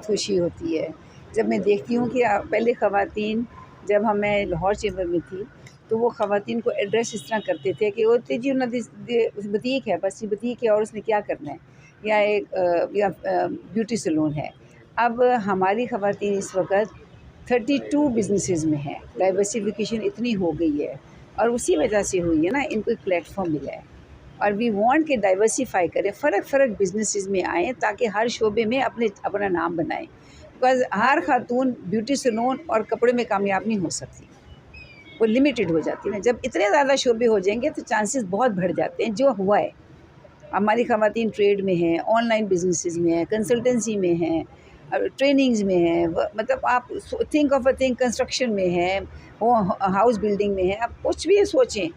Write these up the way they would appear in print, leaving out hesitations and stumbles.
बहुत खुशी होती है जब मैं देखती हूँ कि पहले ख़वातीन, जब मैं लाहौर चैम्बर में थी तो वो ख़वातीन को एड्रेस इस तरह करते थे कि वो तेजी बतीक है, बस ये बतीक है और उसने क्या करना है, या एक ब्यूटी सैलून है। अब हमारी ख़वातीन इस वक्त 32 बिजनेसेस में हैं। डाइवर्सिफिकेशन इतनी हो गई है और उसी वजह से हुई है ना, इनको एक प्लेटफॉर्म मिला है और वी वांट के डाइवर्सिफाई करें, फ़र्क बिजनेसेस में आएँ ताकि हर शोबे में अपना नाम बनाएं। Because her Khatoon beauty salon और कपड़े में कामयाब नहीं हो सकती, वो लिमिटेड हो जाती है ना। जब इतने ज़्यादा शोबे हो जाएंगे तो चांसेस बहुत बढ़ जाते हैं, जो हुआ है। हमारी ख़वातीन ट्रेड में हैं, ऑनलाइन बिजनेसेस में हैं, कंसल्टेंसी में हैं, ट्रेनिंग्स में हैं, मतलब आप think of a thing construction में हैं, वो हाउस बिल्डिंग में है। आप कुछ भी सोचें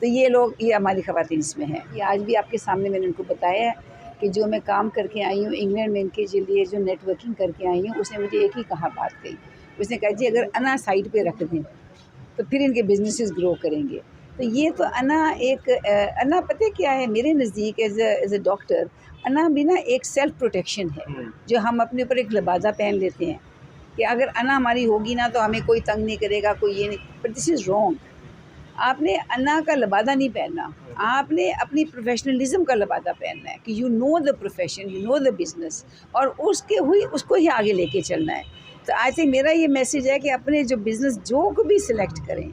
तो ये हमारी ख़वातीन इसमें हैं। ये आज भी आपके सामने मैंने उनको बताया है कि जो मैं काम करके आई हूँ इंग्लैंड में, इनके लिए जो नेटवर्किंग करके आई हूँ, उसने मुझे एक ही बात कही। उसने कहा जी अगर अना साइड पे रख दें तो फिर इनके बिजनेसेस ग्रो करेंगे। तो ये तो अना पता है क्या है मेरे नज़दीक, एज ए डॉक्टर, अना भी ना एक सेल्फ प्रोटेक्शन है जो हम अपने ऊपर एक लिबादा पहन लेते हैं कि अगर अना हमारी होगी ना तो हमें कोई तंग नहीं करेगा, कोई ये नहीं। But this is wrong. आपने अन्ना का लबादा नहीं पहनना, आपने अपनी प्रोफेशनलिज्म का लबादा पहनना है कि you know the profession, you know the business, और उसको ही आगे लेके चलना है। तो आई थिंक मेरा ये मैसेज है कि अपने जो बिज़नेस जो को भी सिलेक्ट करें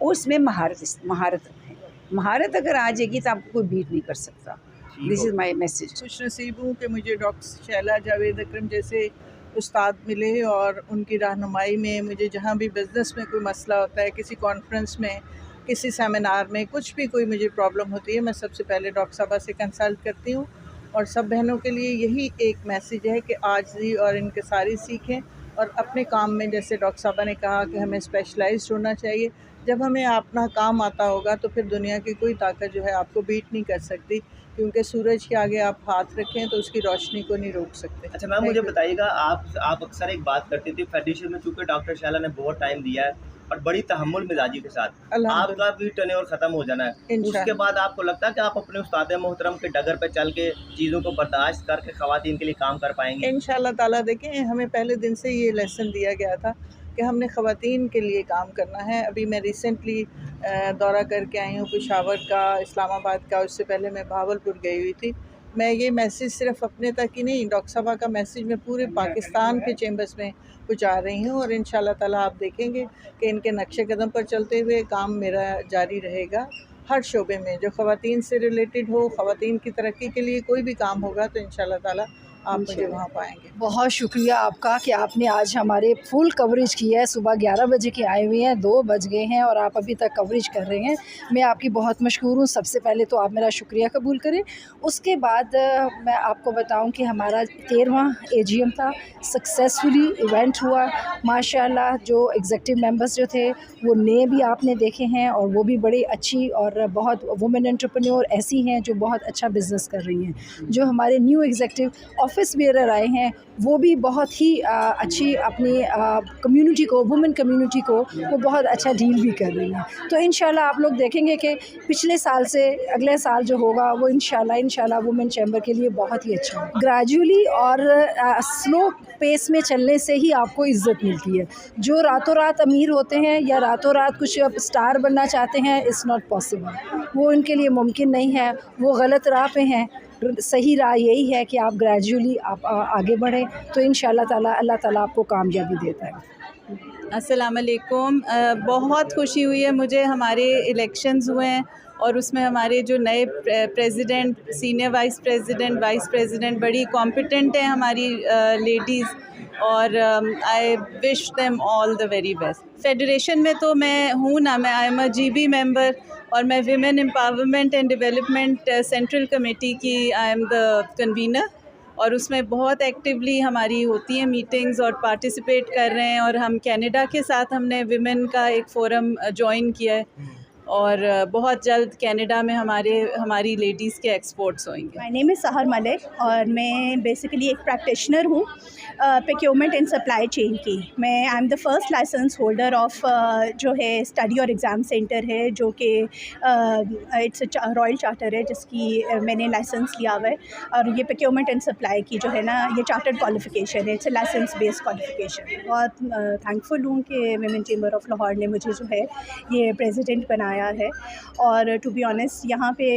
उसमें महारत रखें। महारत अगर आ जाएगी तो आपको कोई बीट नहीं कर सकता। This is my message. खुश नसीब हूँ कि मुझे डॉक्टर शैला जावेद अकरम जैसे उस्ताद मिले और उनकी रहनुमाई में मुझे जहाँ भी बिज़नेस में कोई मसला होता है, किसी कॉन्फ्रेंस में, किसी सेमिनार में, कुछ भी कोई मुझे प्रॉब्लम होती है, मैं सबसे पहले डॉक्टर साहबा से कंसल्ट करती हूँ। और सब बहनों के लिए यही एक मैसेज है कि आजिज़ी और इनकिसारी सीखें और अपने काम में, जैसे डॉक्टर साहबा ने कहा कि हमें स्पेशलाइज्ड होना चाहिए। जब हमें अपना काम आता होगा तो फिर दुनिया की कोई ताकत जो है आपको बीट नहीं कर सकती, क्योंकि सूरज के आगे आप हाथ रखें तो उसकी रोशनी को नहीं रोक सकते। अच्छा मैम, मुझे बताइएगा, आप अक्सर एक बात करती थी फेडरेशन में, चूँकि डॉक्टर शैला ने बहुत टाइम दिया है और बड़ी तहम्मुल मिजाजी के साथ आपका भी टर्नओवर ख़त्म हो जाना है, उसके बाद आपको लगता है कि आप अपने उस्ताद मोहतरम के डगर पे चल के चीज़ों को बर्दाश्त करके ख़वातीन के लिए काम कर पाएंगे? इंशाअल्लाह ताला। देखें, हमें पहले दिन से ये लेसन दिया गया था कि हमने ख़वातीन के लिए काम करना है। अभी मैं रिसेंटली दौरा करके आई हूँ पेशावर का, इस्लामाबाद का, उससे पहले मैं भावलपुर गई हुई थी। मैं ये मैसेज सिर्फ अपने तक ही नहीं, डॉक्टर साहबा का मैसेज मैं पूरे पाकिस्तान के चैम्बर्स में पहुँचा रही हूँ। और इंशाअल्लाह ताला आप देखेंगे कि इनके नक्शे कदम पर चलते हुए काम मेरा जारी रहेगा। हर शोबे में जो ख़वातीन से रिलेटेड हो, ख़वातीन की तरक्की के लिए कोई भी काम होगा तो इंशाअल्लाह ताला आप मुझे वहाँ पाएंगे। बहुत शुक्रिया आपका कि आपने आज हमारे फुल कवरेज किया है। सुबह 11 बजे के आए हुए हैं, 2 बज गए हैं और आप अभी तक कवरेज कर रहे हैं। मैं आपकी बहुत मशकूर हूँ। सबसे पहले तो आप मेरा शुक्रिया कबूल करें। उसके बाद मैं आपको बताऊं कि हमारा 13वां AGM था, सक्सेसफुली इवेंट हुआ माशाल्लाह। जो एग्जेक्टिव मेंबर्स जो थे वो नए भी आपने देखे हैं और वो भी बड़ी अच्छी और बहुत वुमेन एंटरप्रेन्योर ऐसी हैं जो बहुत अच्छा बिज़नेस कर रही हैं। जो हमारे न्यू एग्जेक्टिव ऑफिस बेरर आए हैं वो भी बहुत ही अच्छी अपनी कम्युनिटी को, वुमेन कम्युनिटी को वो बहुत अच्छा डील भी कर रही हैं। तो इंशाल्लाह आप लोग देखेंगे कि पिछले साल से अगले साल जो होगा वो इंशाल्लाह वुमेन चैम्बर के लिए बहुत ही अच्छा है। ग्रेजुअली और स्लो पेस में चलने से ही आपको इज़्ज़त मिलती है। जो रातों रात अमीर होते हैं या रातों रात कुछ स्टार बनना चाहते हैं, इट्स नॉट पॉसिबल, वो उनके लिए मुमकिन नहीं है, वो गलत राह पे हैं। सही राह यही है कि आप ग्रेजुअली आप आगे बढ़ें तो इंशाअल्लाह ताला अल्लाह ताला आपको कामयाबी देता है। अस्सलाम वालेकुम। बहुत खुशी हुई है मुझे, हमारे इलेक्शंस हुए हैं और उसमें हमारे जो नए प्रेसिडेंट, सीनियर वाइस प्रेसिडेंट बड़ी कॉम्पिटेंट हैं हमारी लेडीज़, और I wish them all the very best. Federation में तो मैं हूँ ना, मैं I am a GB member और मैं women empowerment and development central committee की आई एम द कन्वीनर, और उसमें बहुत एक्टिवली हमारी होती हैं मीटिंग्स और पार्टिसिपेट कर रहे हैं। और हम कनाडा के साथ हमने विमेन का एक फ़ोरम ज्वाइन किया है और बहुत जल्द कनाडा में हमारी लेडीज़ के एक्सपोर्ट्स होंगे। माय नेम इज़ सहर मलिक और मैं बेसिकली एक प्रैक्टिशनर हूँ प्रोक्योरमेंट एंड सप्लाई चेन की। मैं I am the first license holder of जो है स्टडी और एग्ज़ाम सेंटर है, जो कि इट्स रॉयल चार्टर है जिसकी मैंने लाइसेंस लिया हुआ है। और ये प्रोक्योरमेंट एंड सप्लाई की जो है ना, ये चार्टर्ड क्वालिफिकेशन है, it's a license based qualification. बहुत थैंकफुल हूँ कि वुमेन चेंबर ऑफ लाहौर ने मुझे जो है ये प्रेसिडेंट बनाया है। और टू बी ऑनेस्ट यहाँ पे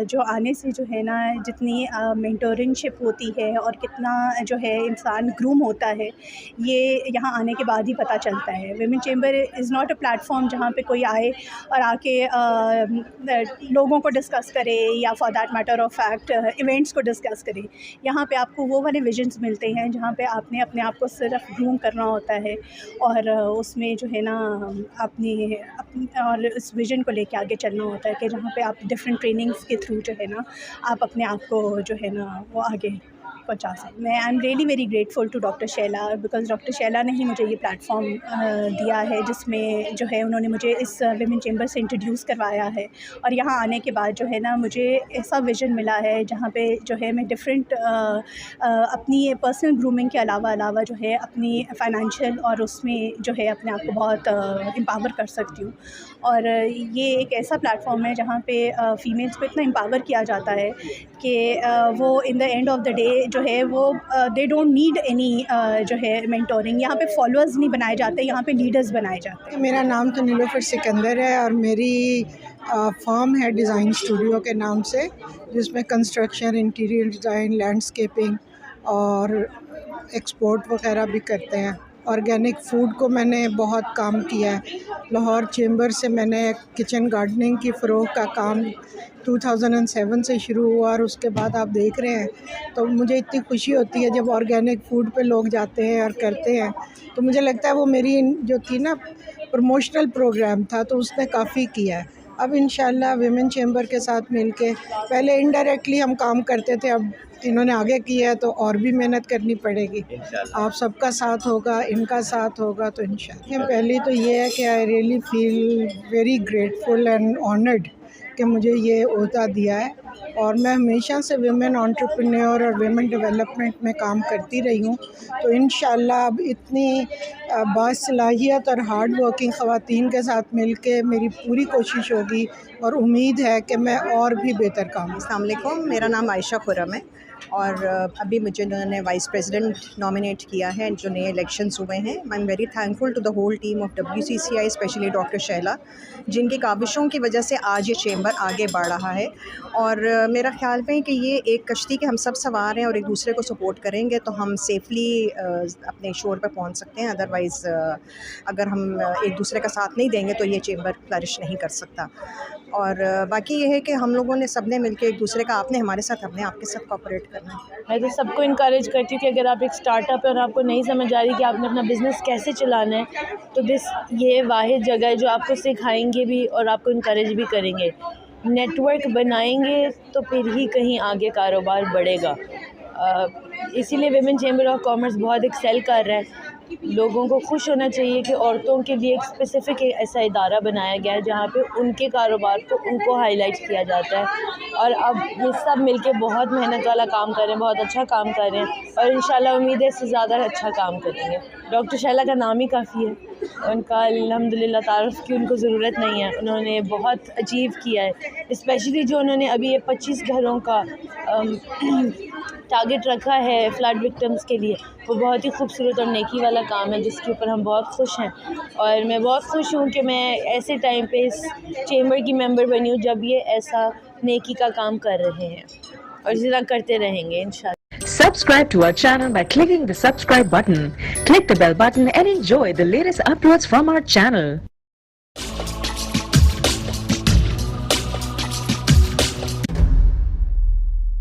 जो आने से जो है ना, जितनी मेंटोरिंगशिप होती है और कितना जो है इंसान ग्रूम होता है, ये यहाँ आने के बाद ही पता चलता है। Women chamber is not a platform जहाँ पे कोई आए और आके लोगों को डिस्कस करे या for that matter of fact events को डिस्कस करे। यहाँ पे आपको वो वाले विजन्स मिलते हैं जहाँ पे आपने अपने आप को सिर्फ ग्रूम करना होता है और उसमें जो है ना अपनी और इस विजन को लेके आगे चलना होता है कि जहाँ पे आप डिफरेंट ट्रेनिंग्स के थ्रू जो है ना आप अपने आप को जो है ना वो आगे पहुँचा सकते। मैं I am really very grateful to doctor Shaila, because doctor Shaila ने ही मुझे ये प्लेटफॉर्म दिया है जिसमें जो है उन्होंने मुझे इस विमेन चेंबर से इंट्रोड्यूस करवाया है। और यहाँ आने के बाद जो है ना मुझे ऐसा विजन मिला है जहाँ पे जो है मैं डिफरेंट अपनी पर्सनल ग्रूमिंग के अलावा जो है अपनी फाइनेंशियल और उसमें जो है अपने आप को बहुत एम्पावर कर सकती हूँ। और ये एक ऐसा प्लेटफॉर्म है जहाँ पे फ़ीमेल्स को इतना एम्पावर किया जाता है कि वो in the end of the day जो है वो दे डोंट नीड एनी जो है मेंटोरिंग। यहाँ पे फॉलोअर्स नहीं बनाए जाते, यहाँ पे लीडर्स बनाए जाते हैं। मेरा नाम तो नीलोफर सिकंदर है और मेरी फर्म है डिज़ाइन स्टूडियो के नाम से, जिसमें कंस्ट्रक्शन, इंटीरियर डिज़ाइन, लैंडस्केपिंग और एक्सपोर्ट वगैरह भी करते हैं। ऑर्गेनिक फूड को मैंने बहुत काम किया है। लाहौर चेंबर से मैंने किचन गार्डनिंग की फ़रोग़ का काम 2007 से शुरू हुआ और उसके बाद आप देख रहे हैं तो मुझे इतनी खुशी होती है जब ऑर्गेनिक फूड पे लोग जाते हैं और करते हैं। तो मुझे लगता है वो मेरी जो थी ना प्रमोशनल प्रोग्राम था तो उसने काफ़ी किया है। अब इंशाल्लाह विमेन चेंबर के साथ मिलके, पहले इनडायरेक्टली हम काम करते थे, अब इन्होंने आगे किया है तो और भी मेहनत करनी पड़ेगी। आप सबका साथ होगा, इनका साथ होगा तो इंशाल्लाह। पहली तो ये है कि I really feel very grateful and honoured कि मुझे ये ओहदा दिया है। और मैं हमेशा से विमेन एंटरप्रेन्योर और विमेन डेवलपमेंट में काम करती रही हूँ, तो इंशाल्लाह अब इतनी बासलाहियत और हार्ड वर्किंग ख़वातीन के साथ मिलके मेरी पूरी कोशिश होगी और उम्मीद है कि मैं और भी बेहतर काम। अस्सलाम वालेकुम, मेरा नाम आयशा खुर्रम है और अभी मुझे उन्होंने वाइस प्रेसिडेंट नॉमिनेट किया है जो नए इलेक्शंस हुए हैं। I am very thankful to the whole team of WCCI, specially doctor Shaila, जिनकी काविशों की वजह से आज ये चेंबर आगे बढ़ रहा है। और मेरा ख्याल में कि ये एक कश्ती के हम सब सवार हैं और एक दूसरे को सपोर्ट करेंगे तो हम सेफली अपने शोर पर पहुंच सकते हैं। अदरवाइज़ अगर हम एक दूसरे का साथ नहीं देंगे तो ये चेंबर फ्लरिश नहीं कर सकता। और बाकी ये है कि हम लोगों ने सबने मिलकर एक दूसरे का, आपने हमारे साथ, हमने आपके साथ कोऑपरेट करना है। मैं तो सबको इनकरेज करती हूँ कि अगर आप एक स्टार्टअप है और आपको नहीं समझ आ रही कि आपने अपना बिज़नेस कैसे चलाना है, तो ये वाहिद जगह है जो आपको सिखाएंगे भी और आपको इनकरेज भी करेंगे। नेटवर्क बनाएंगे तो फिर ही कहीं आगे कारोबार बढ़ेगा। इसीलिए विमेन चेंबर ऑफ कॉमर्स बहुत एक्सेल कर रहा है। लोगों को खुश होना चाहिए कि औरतों के लिए एक स्पेसिफ़िक ऐसा इदारा बनाया गया है जहाँ पे उनके कारोबार को उनको हाईलाइट किया जाता है। और अब ये सब मिलके बहुत मेहनत वाला काम कर रहे हैं, बहुत अच्छा काम कर रहे हैं और इंशाल्लाह उम्मीद है इससे ज़्यादा अच्छा काम करेंगे। डॉक्टर शैला का नाम ही काफ़ी है, उनका अल्हम्दुलिल्लाह तारुफ़ की उनको ज़रूरत नहीं है। उन्होंने बहुत अचीव किया है, स्पेशली जो उन्होंने अभी ये 25 घरों का टारगेट रखा है फ्लड विक्टिम्स के लिए, वो बहुत ही खूबसूरत और नेकी वाला काम है जिसके ऊपर हम बहुत खुश हैं। और मैं बहुत खुश हूँ कि मैं ऐसे टाइम पे इस चेंबर की मेंबर बनी हूँ जब ये ऐसा नेकी का काम कर रहे हैं और इसी तरह करते रहेंगे इंशाल्लाह। Subscribe to our channel by clicking the subscribe button. Click the bell button and enjoy the latest uploads from our channel.